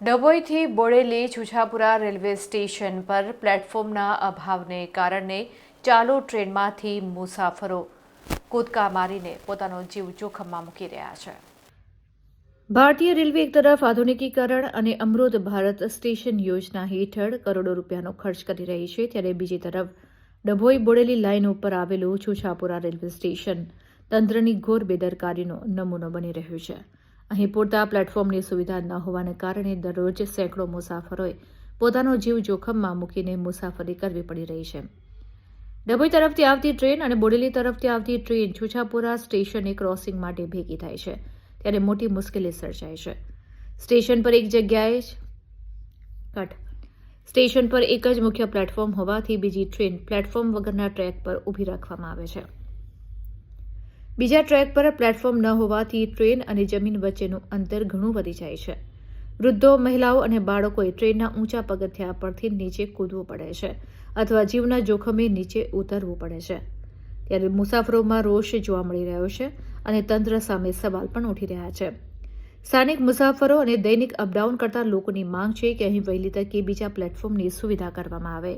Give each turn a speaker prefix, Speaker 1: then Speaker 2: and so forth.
Speaker 1: ડભોઈથી Bodeli છુછાપુરા railway station પર પ્લેટફોર્મના અભાવને કારણે ચાલુ ટ્રેનમાંથી મુસાફરો કૂદકા મારીને પોતાનો જીવ જોખમમાં મૂકી રહ્યા છે। ભારતીય રેલવે એક તરફ આધુનિકીકરણ અને અમૃત ભારત સ્ટેશન યોજના હેઠળ કરોડો રૂપિયાનો ખર્ચ કરી રહી છે, ત્યારે બીજી તરફ ડભોઈ બોડેલી લાઇન ઉપર આવેલું છુછાપુરા રેલવે સ્ટેશન તંત્રની ઘોર બેદરકારીનો નમૂનો બની રહ્યું છે। અહીં પૂરતા પ્લેટફોર્મની સુવિધા ન હોવાને કારણે દરરોજ સેંકડો મુસાફરોએ પોતાનો જીવ જોખમમાં મૂકીને મુસાફરી કરવી પડી રહી છે। ડભોઈ તરફથી આવતી ટ્રેન અને બોડેલી તરફથી આવતી ટ્રેન છુછાપુરા સ્ટેશને ક્રોસિંગ માટે ભેગી થાય છે, ત્યારે મોટી મુશ્કેલી સર્જાય છે। સ્ટેશન પર એક જ મુખ્ય પ્લેટફોર્મ હોવાથી બીજી ટ્રેન પ્લેટફોર્મ વગરના ટ્રેક પર ઊભી રાખવામાં આવે છે। બીજા ટ્રેક પર પ્લેટફોર્મ ન હોવાથી ટ્રેન અને જમીન વચ્ચેનું અંતર ઘણું વધી જાય છે। વૃદ્ધો, મહિલાઓ અને બાળકોએ ટ્રેનના ઊંચા પગથિયા પરથી નીચે કૂદવું પડે છે અથવા જીવના જોખમે નીચે ઉતરવું પડે છે। ત્યારે મુસાફરોમાં રોષ જોવા મળી રહ્યો છે અને તંત્ર સામે સવાલ પણ ઉઠી રહ્યા છે। સ્થાનિક મુસાફરો અને દૈનિક અપડાઉન કરતા લોકોની માંગ છે કે અહીં વહેલી તકે બીજા પ્લેટફોર્મની સુવિધા કરવામાં આવે।